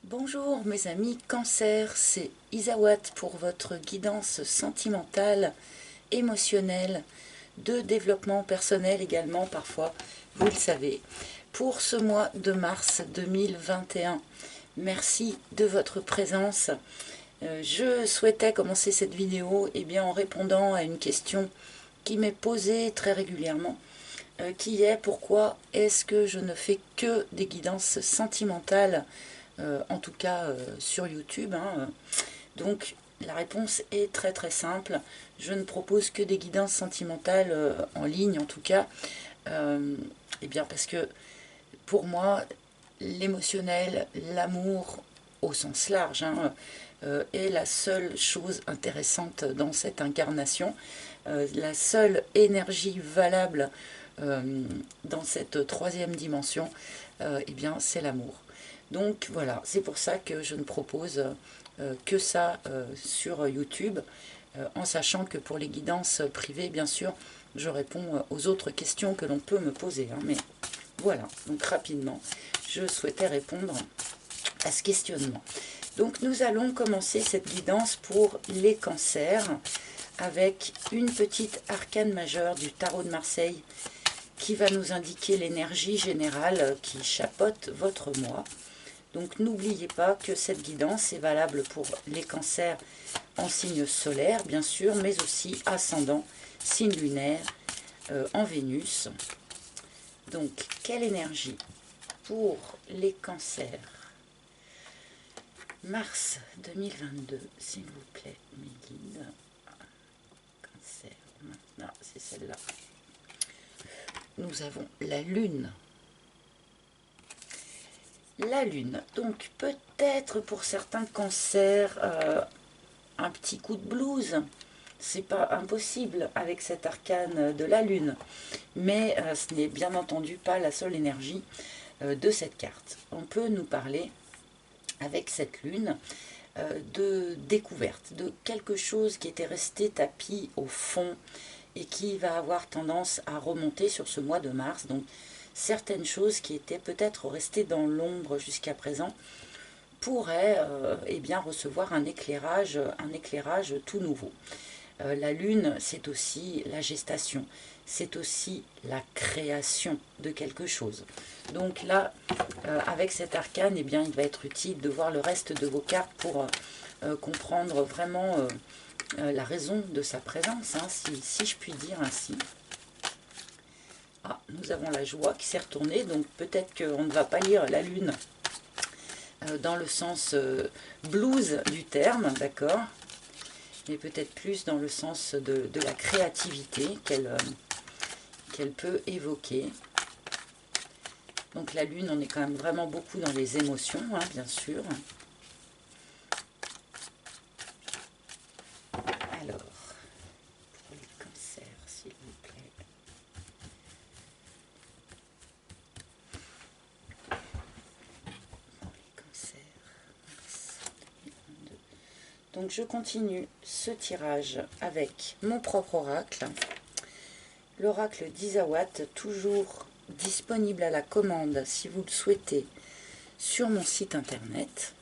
Bonjour mes amis Cancer, c'est Isawat pour votre guidance sentimentale, émotionnelle, de développement personnel également parfois, vous le savez, pour ce mois de mars 2021. Merci de votre présence. Je souhaitais commencer cette vidéo en répondant à une question qui m'est posée très régulièrement, qui est pourquoi est-ce que je ne fais que des guidances sentimentales, en tout cas sur YouTube. Donc la réponse est très très simple. Je ne propose que des guidances sentimentales en ligne en tout cas. Parce que pour moi, l'émotionnel, l'amour au sens large, est la seule chose intéressante dans cette incarnation. La seule énergie valable dans cette troisième dimension, c'est l'amour. Donc voilà, c'est pour ça que je ne propose que ça sur YouTube, en sachant que pour les guidances privées, bien sûr, je réponds aux autres questions que l'on peut me poser. Mais voilà, donc rapidement, je souhaitais répondre à ce questionnement. Donc nous allons commencer cette guidance pour les cancers avec une petite arcane majeure du tarot de Marseille qui va nous indiquer l'énergie générale qui chapeaute votre mois. Donc n'oubliez pas que cette guidance est valable pour les cancers en signe solaire, bien sûr, mais aussi ascendant, signe lunaire, en Vénus. Donc, quelle énergie pour les cancers mars 2022, s'il vous plaît, mes guides. Cancer, maintenant, c'est celle-là. Nous avons la Lune. La Lune, donc peut-être pour certains cancers, un petit coup de blues, c'est pas impossible avec cet arcane de la Lune, mais ce n'est bien entendu pas la seule énergie de cette carte. On peut nous parler avec cette Lune de découverte, de quelque chose qui était resté tapi au fond et qui va avoir tendance à remonter sur ce mois de mars. Donc certaines choses qui étaient peut-être restées dans l'ombre jusqu'à présent pourraient recevoir un éclairage tout nouveau. La Lune, c'est aussi la gestation, c'est aussi la création de quelque chose. Donc là, avec cet arcane, il va être utile de voir le reste de vos cartes pour comprendre vraiment la raison de sa présence, si je puis dire ainsi. Ah, nous avons la joie qui s'est retournée, donc peut-être qu'on ne va pas lire la Lune dans le sens blues du terme, d'accord, mais peut-être plus dans le sens de la créativité qu'elle peut évoquer. Donc la Lune, on est quand même vraiment beaucoup dans les émotions, bien sûr. Alors, pour les cancers, s'il vous plaît. Pour les cancers, mars 2022. Donc je continue ce tirage avec mon propre oracle. L'oracle d'Isawat, toujours disponible à la commande si vous le souhaitez sur mon site internet.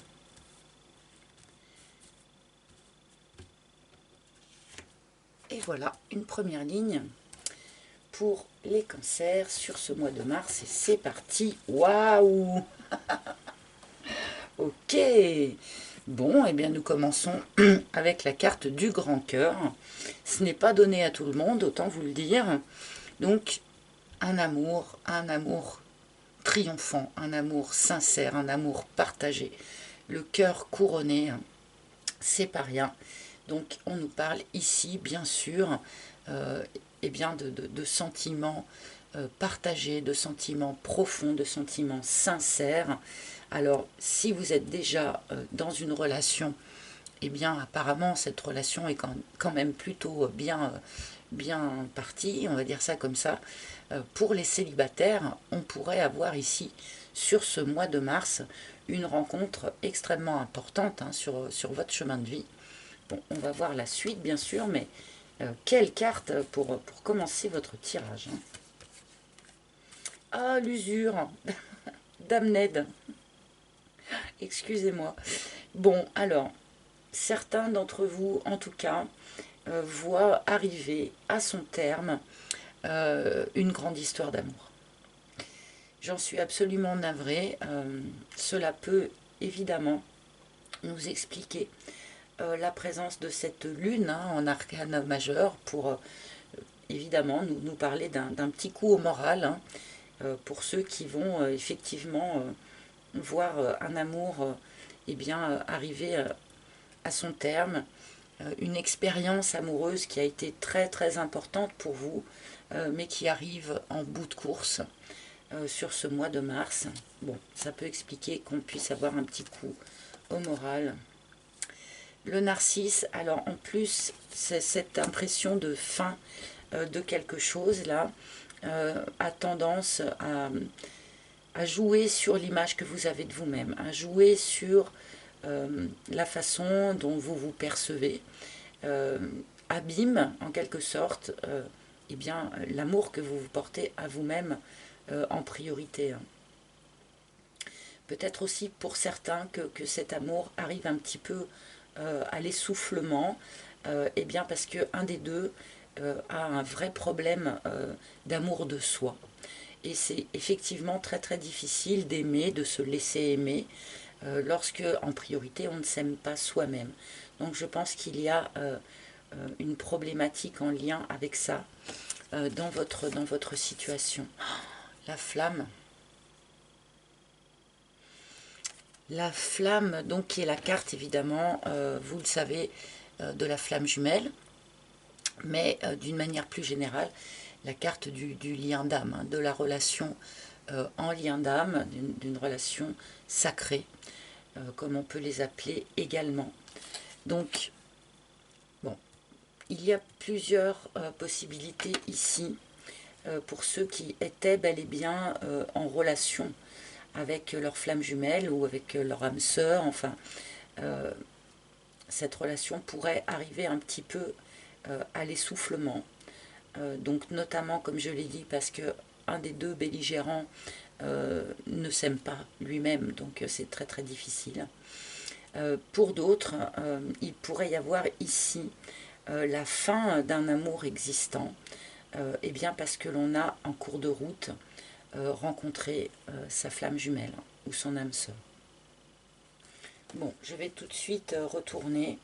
Et voilà, une première ligne pour les cancers sur ce mois de mars. Et c'est parti. Waouh. Ok. Bon, nous commençons avec la carte du grand cœur. Ce n'est pas donné à tout le monde, autant vous le dire. Donc, un amour triomphant, un amour sincère, un amour partagé. Le cœur couronné, c'est pas rien. Donc, on nous parle ici, bien sûr, de sentiments partagés, de sentiments profonds, de sentiments sincères. Alors, si vous êtes déjà dans une relation, apparemment, cette relation est quand même plutôt bien partie, on va dire ça comme ça. Pour les célibataires, on pourrait avoir ici, sur ce mois de mars, une rencontre extrêmement importante sur votre chemin de vie. Bon, on va voir la suite, bien sûr, mais quelle carte pour commencer votre tirage. Ah, l'usure. Dame Ned. Excusez-moi. Bon, alors, certains d'entre vous, en tout cas, voient arriver à son terme une grande histoire d'amour. J'en suis absolument navrée. Cela peut évidemment nous expliquer la présence de cette lune en arcane majeur pour évidemment nous parler d'un petit coup au moral pour ceux qui vont effectivement voir un amour eh bien, arriver à son terme, une expérience amoureuse qui a été très très importante pour vous, mais qui arrive en bout de course sur ce mois de mars. Bon, ça peut expliquer qu'on puisse avoir un petit coup au moral. Le narcisse, alors en plus, c'est cette impression de fin de quelque chose là, a tendance à jouer sur l'image que vous avez de vous-même, à jouer sur la façon dont vous vous percevez, abîme en quelque sorte eh bien, l'amour que vous vous portez à vous-même en priorité. Peut-être aussi pour certains que cet amour arrive un petit peu à l'essoufflement, eh bien parce qu'un des deux a un vrai problème d'amour de soi. Et c'est effectivement très très difficile d'aimer, de se laisser aimer, lorsque en priorité on ne s'aime pas soi-même. Donc je pense qu'il y a une problématique en lien avec ça dans votre situation. La flamme. La flamme, donc qui est la carte évidemment, vous le savez, de la flamme jumelle, mais d'une manière plus générale, la carte du lien d'âme, de la relation en lien d'âme, d'une relation sacrée, comme on peut les appeler également. Donc, bon, il y a plusieurs possibilités ici pour ceux qui étaient bel et bien en relation avec leur flamme jumelle ou avec leur âme sœur, enfin, cette relation pourrait arriver un petit peu à l'essoufflement. Donc notamment, comme je l'ai dit, parce que un des deux belligérants ne s'aime pas lui-même, donc c'est très très difficile. Pour d'autres, il pourrait y avoir ici la fin d'un amour existant, et bien parce que l'on a en cours de route rencontré sa flamme jumelle ou son âme sœur. Bon, je vais tout de suite retourner.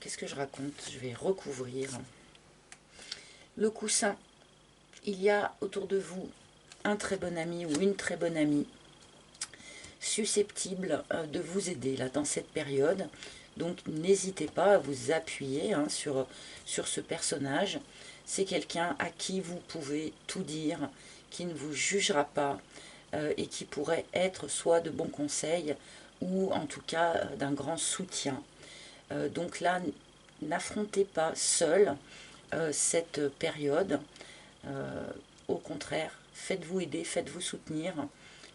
Qu'est-ce que je raconte? Je vais recouvrir. Le coussin. Il y a autour de vous un très bon ami ou une très bonne amie susceptible de vous aider là dans cette période. Donc n'hésitez pas à vous appuyer sur ce personnage. C'est quelqu'un à qui vous pouvez tout dire, qui ne vous jugera pas et qui pourrait être soit de bons conseils ou en tout cas d'un grand soutien. Donc là, n'affrontez pas seul cette période. Au contraire, faites-vous aider, faites-vous soutenir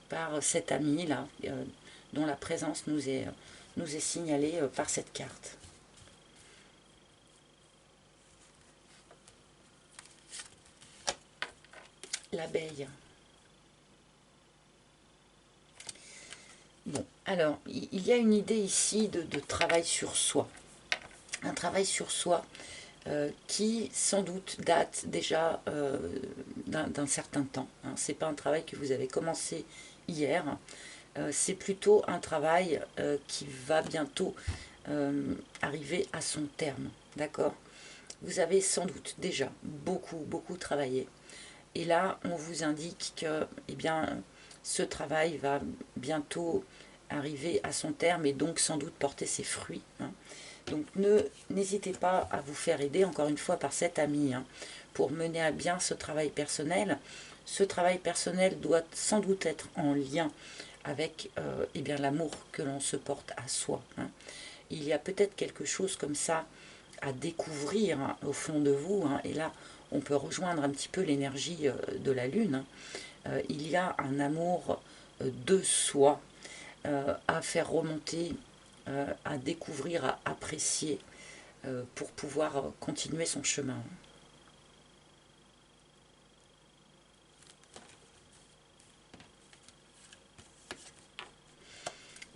par cet ami-là, dont la présence nous est signalée par cette carte. L'abeille. Bon, alors, il y a une idée ici de travail sur soi. Un travail sur soi qui, sans doute, date déjà d'un certain temps. Ce n'est pas un travail que vous avez commencé hier. C'est plutôt un travail qui va bientôt arriver à son terme. D'accord? Vous avez sans doute déjà beaucoup travaillé. Et là, on vous indique que eh bien, ce travail va bientôt arriver à son terme et donc sans doute porter ses fruits. Donc n'hésitez pas à vous faire aider, encore une fois, par cet ami, pour mener à bien ce travail personnel. Ce travail personnel doit sans doute être en lien avec eh bien, l'amour que l'on se porte à soi. Il y a peut-être quelque chose comme ça à découvrir au fond de vous, et là, on peut rejoindre un petit peu l'énergie de la Lune. Il y a un amour de soi à faire remonter, à découvrir, à apprécier pour pouvoir continuer son chemin.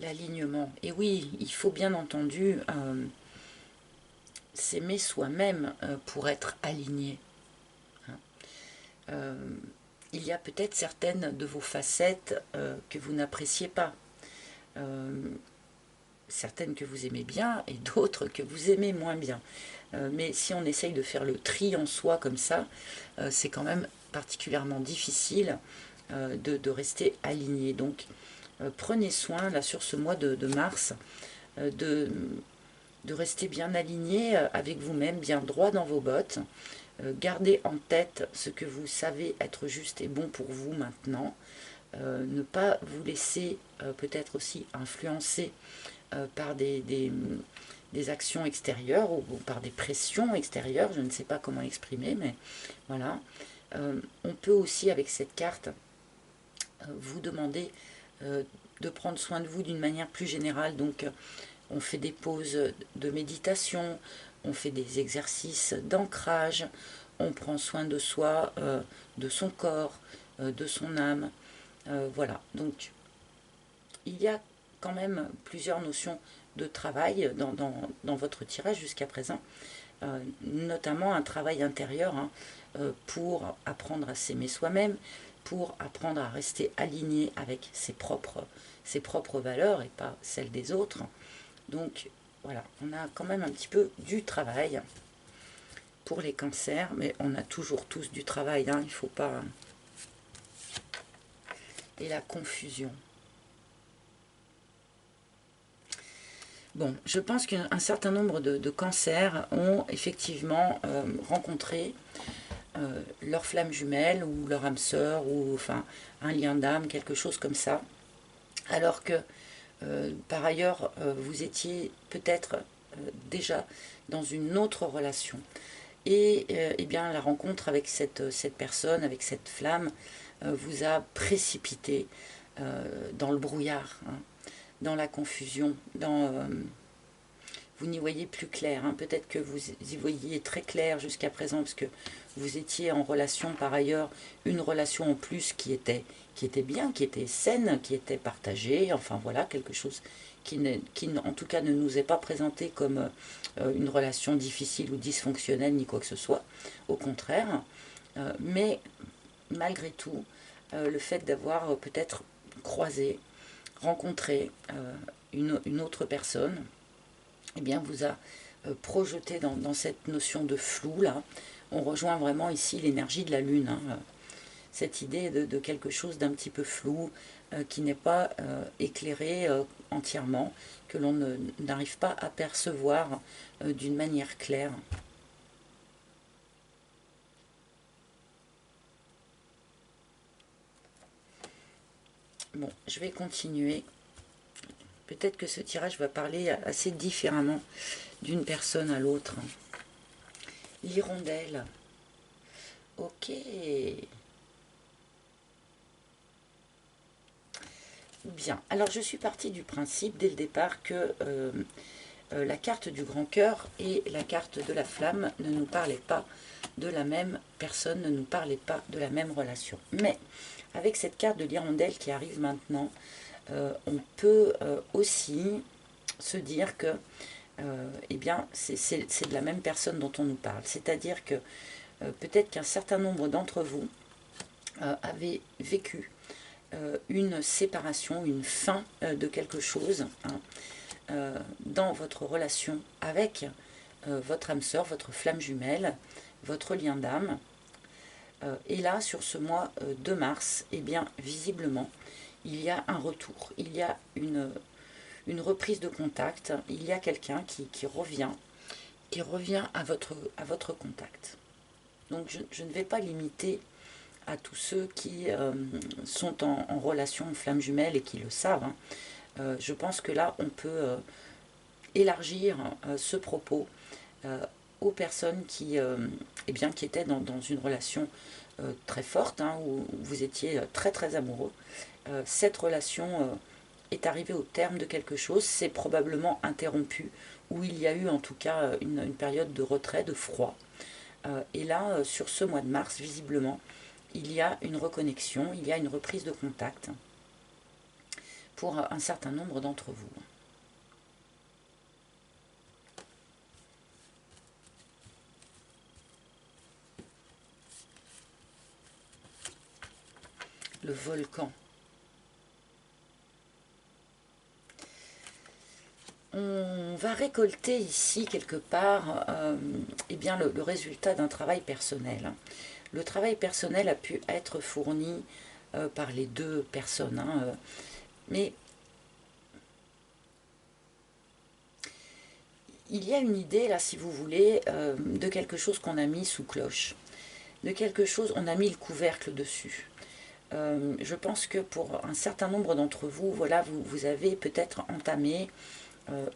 l'alignement. Et oui, il faut bien entendu s'aimer soi-même pour être aligné. Il y a peut-être certaines de vos facettes que vous n'appréciez pas. Certaines que vous aimez bien et d'autres que vous aimez moins bien. Mais si on essaye de faire le tri en soi comme ça, c'est quand même particulièrement difficile de rester aligné. Donc prenez soin, là, sur ce mois de mars, de rester bien aligné avec vous-même, bien droit dans vos bottes. Gardez en tête ce que vous savez être juste et bon pour vous maintenant. Ne pas vous laisser peut-être aussi influencer par des actions extérieures ou par des pressions extérieures, je ne sais pas comment l'exprimer, mais voilà. On peut aussi, avec cette carte, vous demander de prendre soin de vous d'une manière plus générale. Donc, on fait des pauses de méditation, on fait des exercices d'ancrage, on prend soin de soi, de son corps, de son âme. Voilà, donc il y a quand même plusieurs notions de travail dans votre tirage jusqu'à présent, notamment un travail intérieur pour apprendre à s'aimer soi-même, pour apprendre à rester aligné avec ses propres valeurs et pas celles des autres. Donc voilà, on a quand même un petit peu du travail pour les cancers, mais on a toujours tous du travail, il ne faut pas... Et la confusion. Bon, je pense qu'un certain nombre de cancers ont effectivement rencontré leur flamme jumelle ou leur âme sœur ou enfin un lien d'âme, quelque chose comme ça, alors que par ailleurs vous étiez peut-être déjà dans une autre relation. Et eh bien la rencontre avec cette personne, avec cette flamme, vous a précipité dans le brouillard, hein, dans la confusion, vous n'y voyez plus clair. Hein. Peut-être que vous y voyiez très clair jusqu'à présent, parce que vous étiez en relation par ailleurs, une relation en plus qui était bien, qui était saine, qui était partagée, enfin voilà, quelque chose qui en tout cas ne nous est pas présenté comme une relation difficile ou dysfonctionnelle, ni quoi que ce soit, au contraire. Mais malgré tout, le fait d'avoir peut-être croisé, rencontré une autre personne, eh bien, vous a projeté dans cette notion de flou, là. On rejoint vraiment ici l'énergie de la Lune, hein, cette idée de quelque chose d'un petit peu flou, qui n'est pas éclairé entièrement, que l'on n'arrive pas à percevoir d'une manière claire. Bon, je vais continuer. Peut-être que ce tirage va parler assez différemment d'une personne à l'autre. L'hirondelle. Ok. Bien. Alors, je suis partie du principe, dès le départ, que la carte du grand cœur et la carte de la flamme ne nous parlaient pas de la même personne, ne nous parlaient pas de la même relation. Mais, avec cette carte de l'hirondelle qui arrive maintenant, on peut aussi se dire que eh bien, c'est de la même personne dont on nous parle. C'est-à-dire que peut-être qu'un certain nombre d'entre vous avaient vécu une séparation, une fin de quelque chose dans votre relation avec votre âme sœur, votre flamme jumelle, votre lien d'âme. Et là, sur ce mois de mars, eh bien, visiblement, il y a un retour, il y a une reprise de contact, il y a quelqu'un qui revient à votre contact. Donc je ne vais pas limiter à tous ceux qui sont en relation flamme jumelle et qui le savent. Hein. Je pense que là, on peut élargir ce propos aux personnes qui étaient dans une relation très forte, hein, où vous étiez très très amoureux. Cette relation est arrivée au terme de quelque chose, c'est probablement interrompu, où il y a eu en tout cas une période de retrait, de froid. Et là, sur ce mois de mars, visiblement, il y a une reconnexion, il y a une reprise de contact. pour un certain nombre d'entre vous. Le volcan. On va récolter ici quelque part eh bien le résultat d'un travail personnel. Le travail personnel a pu être fourni par les deux personnes, hein, mais il y a une idée là, si vous voulez, de quelque chose qu'on a mis sous cloche, de quelque chose, on a mis le couvercle dessus. Je pense que pour un certain nombre d'entre vous, voilà, vous avez peut-être entamé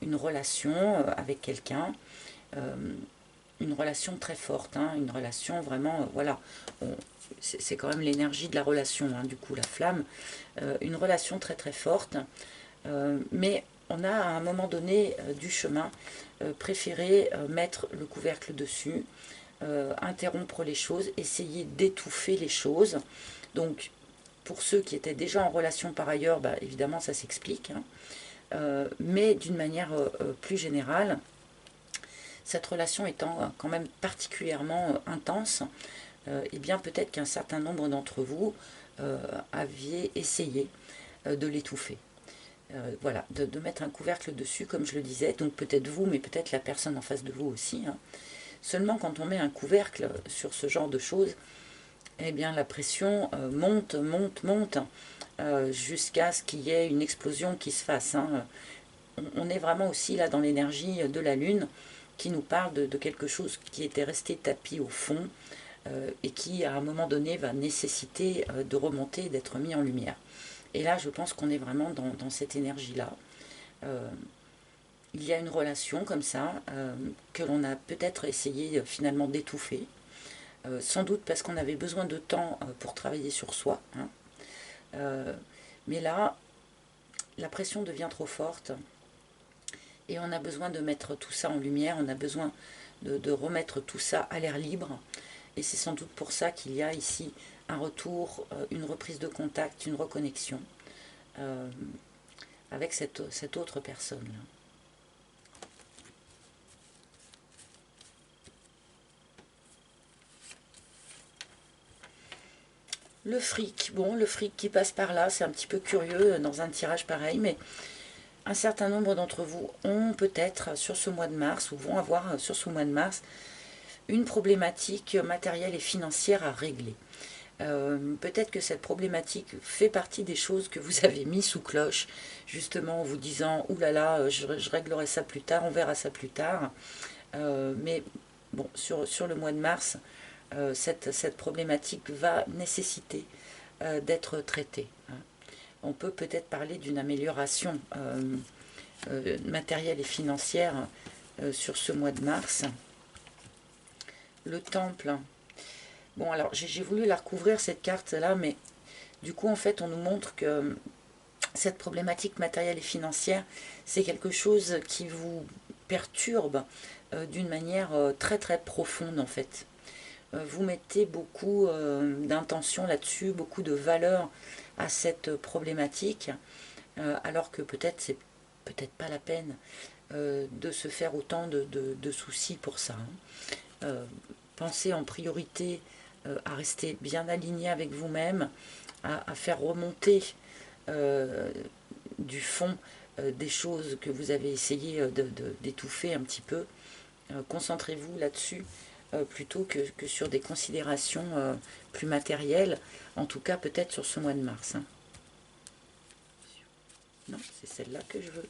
une relation avec quelqu'un, une relation très forte, hein, une relation vraiment, voilà, c'est quand même l'énergie de la relation, hein, du coup la flamme, une relation très très forte, mais on a à un moment donné du chemin préféré mettre le couvercle dessus, interrompre les choses, essayer d'étouffer les choses. Donc pour ceux qui étaient déjà en relation par ailleurs, bah, évidemment ça s'explique, hein. Mais d'une manière plus générale, cette relation étant quand même particulièrement intense, eh bien peut-être qu'un certain nombre d'entre vous aviez essayé de l'étouffer. Voilà, de mettre un couvercle dessus, comme je le disais, donc peut-être vous, mais peut-être la personne en face de vous aussi, hein. Seulement quand on met un couvercle sur ce genre de choses, eh bien la pression monte, monte, monte, jusqu'à ce qu'il y ait une explosion qui se fasse, hein. On est vraiment aussi là dans l'énergie de la Lune, qui nous parle de quelque chose qui était resté tapis au fond, et qui à un moment donné va nécessiter de remonter, d'être mis en lumière. Et là je pense qu'on est vraiment dans cette énergie-là. Il y a une relation comme ça, que l'on a peut-être essayé finalement d'étouffer, sans doute parce qu'on avait besoin de temps pour travailler sur soi, hein. Mais là, la pression devient trop forte, et on a besoin de mettre tout ça en lumière, on a besoin de remettre tout ça à l'air libre. Et c'est sans doute pour ça qu'il y a ici un retour, une reprise de contact, une reconnexion avec cette autre personne-là. Le fric, bon, le fric qui passe par là, c'est un petit peu curieux dans un tirage pareil, mais un certain nombre d'entre vous ont peut-être sur ce mois de mars, ou vont avoir sur ce mois de mars, une problématique matérielle et financière à régler. Peut-être que cette problématique fait partie des choses que vous avez mis sous cloche, justement en vous disant « Ouh là là, je réglerai ça plus tard, on verra ça plus tard ». Mais bon, sur le mois de mars, cette problématique va nécessiter d'être traitée, hein. On peut peut-être parler d'une amélioration matérielle et financière sur ce mois de mars. Le temple. Bon, alors j'ai voulu la recouvrir cette carte-là, mais du coup, en fait, on nous montre que cette problématique matérielle et financière, c'est quelque chose qui vous perturbe d'une manière très très profonde, en fait. Vous mettez beaucoup d'intention là-dessus, beaucoup de valeur à cette problématique, alors que peut-être c'est peut-être pas la peine de se faire autant de soucis pour ça, hein. Pensez en priorité à rester bien aligné avec vous-même, à faire remonter du fond des choses que vous avez essayé d'étouffer un petit peu. Concentrez-vous là-dessus plutôt que sur des considérations plus matérielles, en tout cas peut-être sur ce mois de mars, hein. Non, c'est celle-là que je veux.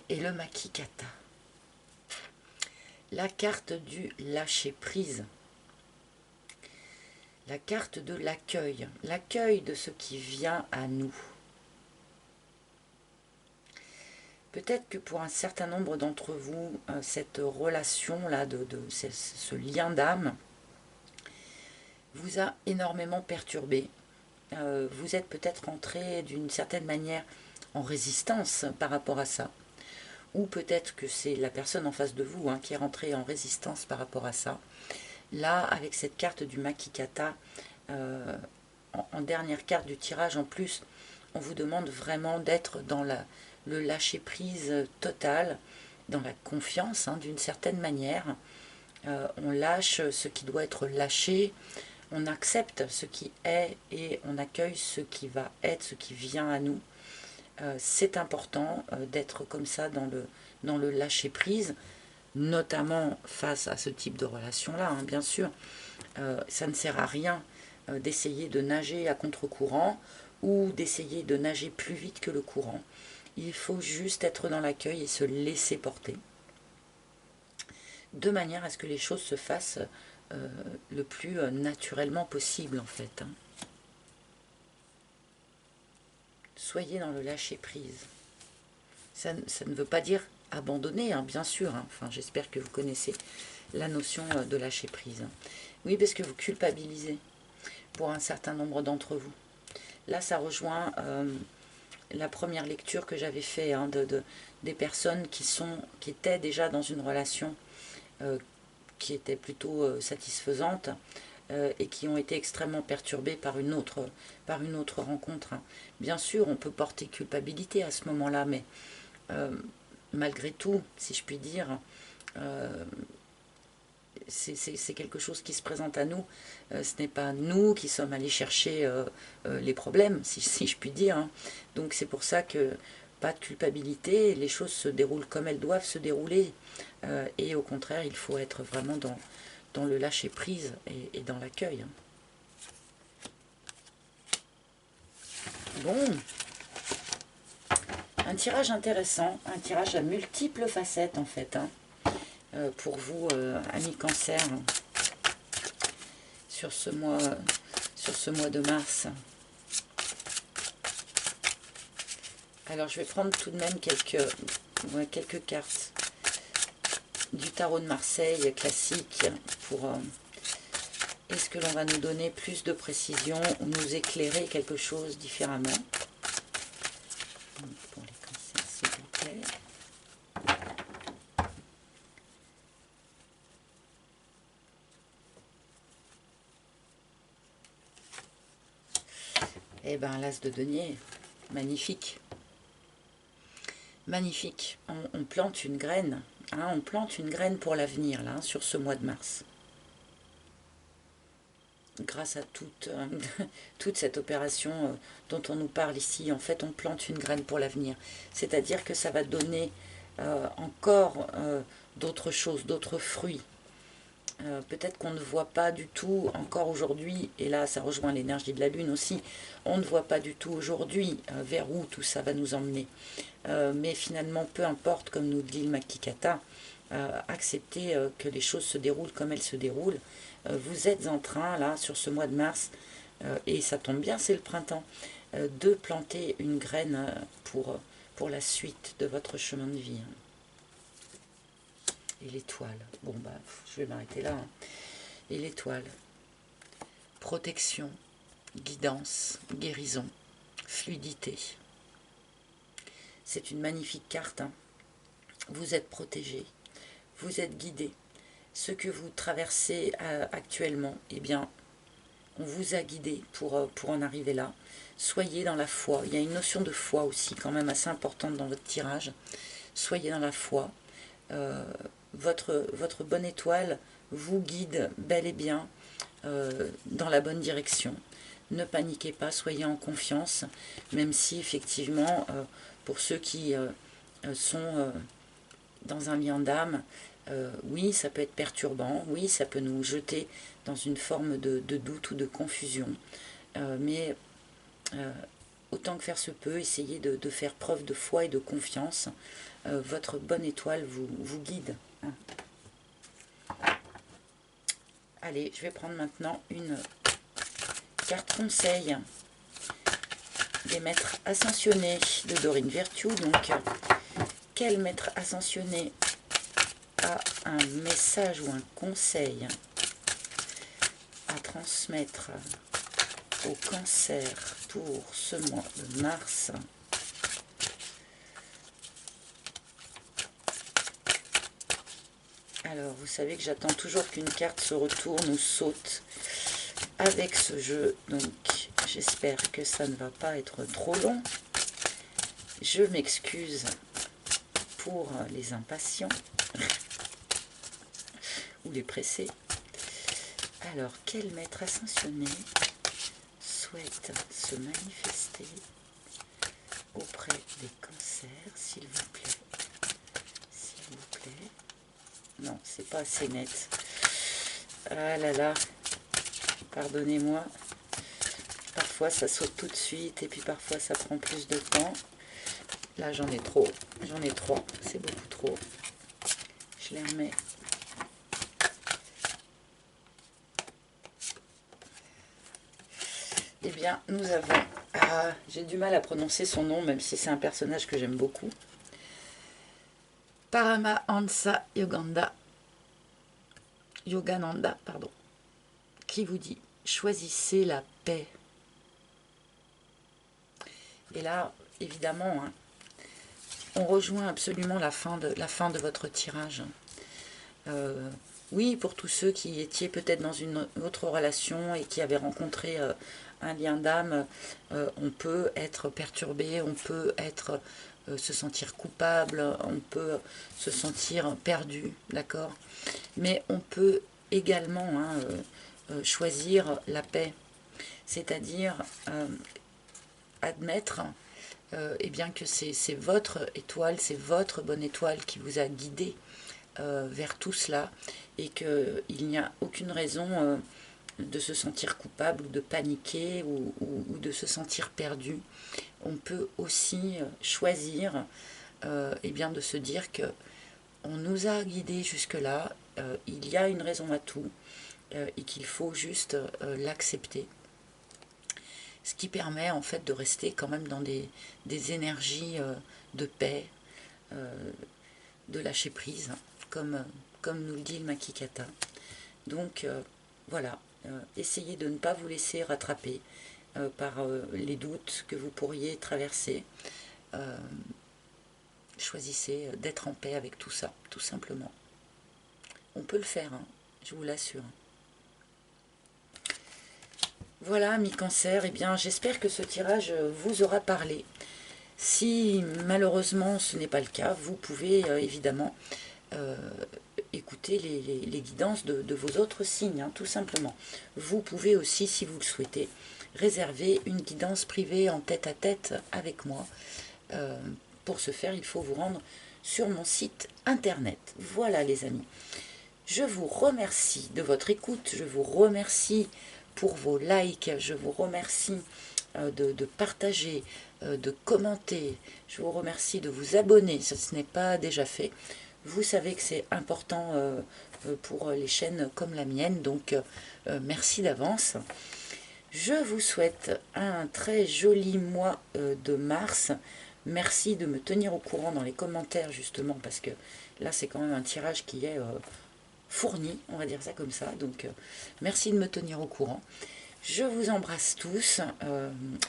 Et le Makikata. La carte du lâcher-prise. La carte de l'accueil. L'accueil de ce qui vient à nous. Peut-être que pour un certain nombre d'entre vous, cette relation-là, ce lien d'âme, vous a énormément perturbé. Vous êtes peut-être entré d'une certaine manière en résistance par rapport à ça. Ou peut-être que c'est la personne en face de vous, hein, qui est rentrée en résistance par rapport à ça. Là, avec cette carte du Makikata, en dernière carte du tirage en plus, on vous demande vraiment d'être dans le lâcher-prise total, dans la confiance, hein, d'une certaine manière. On lâche ce qui doit être lâché, on accepte ce qui est et on accueille ce qui va être, ce qui vient à nous. C'est important d'être comme ça dans le lâcher-prise, notamment face à ce type de relation-là, hein, bien sûr. Ça ne sert à rien d'essayer de nager à contre-courant ou d'essayer de nager plus vite que le courant. Il faut juste être dans l'accueil et se laisser porter, de manière à ce que les choses se fassent le plus naturellement possible, en fait. Hein. Soyez dans le lâcher-prise. Ça ne veut pas dire abandonner, hein, bien sûr. Hein. Enfin, j'espère que vous connaissez la notion de lâcher-prise. Oui, parce que vous culpabilisez pour un certain nombre d'entre vous. Là, ça rejoint la première lecture que j'avais faite, hein, des personnes qui étaient déjà dans une relation qui était plutôt satisfaisante et qui ont été extrêmement perturbées par une autre rencontre. Hein. Bien sûr, on peut porter culpabilité à ce moment-là, mais malgré tout, si je puis dire, c'est quelque chose qui se présente à nous. Ce n'est pas nous qui sommes allés chercher les problèmes, si je puis dire. Hein. Donc c'est pour ça que pas de culpabilité, les choses se déroulent comme elles doivent se dérouler. Et au contraire, il faut être vraiment dans le lâcher-prise et dans l'accueil. Hein. Bon, un tirage intéressant, un tirage à multiples facettes en fait. Hein. Pour vous, amis Cancer, sur ce mois de mars. Alors, je vais prendre tout de même quelques cartes du tarot de Marseille classique pour... est-ce que l'on va nous donner plus de précision ou nous éclairer quelque chose différemment? Pour les cancers, s'il vous plaît. Eh bien, l'as de denier, magnifique. Magnifique. On plante une graine. Hein, on plante une graine pour l'avenir, là, sur ce mois de mars. Grâce à toute cette opération dont on nous parle ici, en fait, on plante une graine pour l'avenir. C'est-à-dire que ça va donner encore d'autres choses, d'autres fruits. Peut-être qu'on ne voit pas du tout encore aujourd'hui, et là ça rejoint l'énergie de la Lune aussi, on ne voit pas du tout aujourd'hui vers où tout ça va nous emmener. Mais finalement, peu importe, comme nous dit le Maktikata, accepter que les choses se déroulent comme elles se déroulent. Vous êtes en train, là, sur ce mois de mars, et ça tombe bien, c'est le printemps, de planter une graine pour la suite de votre chemin de vie. Et l'étoile, bon bah je vais m'arrêter là. Hein. Et l'étoile, protection, guidance, guérison, fluidité. C'est une magnifique carte. Hein. Vous êtes protégé, vous êtes guidé. Ce que vous traversez actuellement, eh bien, on vous a guidé pour en arriver là. Soyez dans la foi. Il y a une notion de foi aussi quand même assez importante dans votre tirage. Soyez dans la foi. Votre bonne étoile vous guide bel et bien dans la bonne direction. Ne paniquez pas, soyez en confiance, même si effectivement, pour ceux qui sont dans un lien d'âme, oui, ça peut être perturbant, oui, ça peut nous jeter dans une forme de doute ou de confusion, mais autant que faire se peut, essayez de faire preuve de foi et de confiance. Votre bonne étoile vous guide. Allez, je vais prendre maintenant une carte conseil des maîtres ascensionnés de Dorine Virtue. Donc, quel maître ascensionné a un message ou un conseil à transmettre au Cancer pour ce mois de mars? Alors, vous savez que j'attends toujours qu'une carte se retourne ou saute avec ce jeu. Donc, j'espère que ça ne va pas être trop long. Je m'excuse pour les impatients ou les pressés. Alors, quel maître ascensionné souhaite se manifester auprès des cancers, s'il vous plaît? S'il vous plaît. Non, c'est pas assez net. Ah là là, pardonnez-moi. Parfois ça saute tout de suite et puis parfois ça prend plus de temps. Là j'en ai trop, j'en ai 3, c'est beaucoup trop. Je les remets. Eh bien, nous avons... Ah, j'ai du mal à prononcer son nom, même si c'est un personnage que j'aime beaucoup. Paramahansa Yogananda, pardon, qui vous dit « Choisissez la paix ». Et là, évidemment, hein, on rejoint absolument la fin de votre tirage. Oui, pour tous ceux qui étaient peut-être dans une autre relation et qui avaient rencontré un lien d'âme, on peut être perturbé, on peut être, se sentir coupable, on peut se sentir perdu, d'accord? Mais on peut également choisir la paix, c'est-à-dire admettre eh bien que c'est votre étoile, c'est votre bonne étoile qui vous a guidé vers tout cela, et qu'il n'y a aucune raison de se sentir coupable ou de paniquer ou de se sentir perdu. On peut aussi choisir eh bien de se dire que on nous a guidés jusque-là, il y a une raison à tout et qu'il faut juste l'accepter. Ce qui permet en fait de rester quand même dans des énergies de paix, de lâcher prise, comme nous le dit le Makikata. Donc voilà, essayez de ne pas vous laisser rattraper par les doutes que vous pourriez traverser. Choisissez d'être en paix avec tout ça, tout simplement. On peut le faire, hein, je vous l'assure. Voilà, amis Cancer, eh bien j'espère que ce tirage vous aura parlé. Si malheureusement ce n'est pas le cas, vous pouvez évidemment écouter les guidances de vos autres signes, hein, tout simplement. Vous pouvez aussi, si vous le souhaitez, réserver une guidance privée en tête-à-tête avec moi. Pour ce faire, il faut vous rendre sur mon site internet. Voilà les amis. Je vous remercie de votre écoute, je vous remercie pour vos likes, je vous remercie de partager, de commenter, je vous remercie de vous abonner si ce n'est pas déjà fait. Vous savez que c'est important pour les chaînes comme la mienne, donc merci d'avance. Je vous souhaite un très joli mois de mars. Merci de me tenir au courant dans les commentaires justement, parce que là c'est quand même un tirage qui est fourni, on va dire ça comme ça. Donc merci de me tenir au courant. Je vous embrasse tous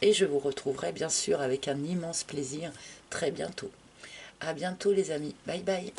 et je vous retrouverai bien sûr avec un immense plaisir très bientôt. À bientôt les amis. Bye bye.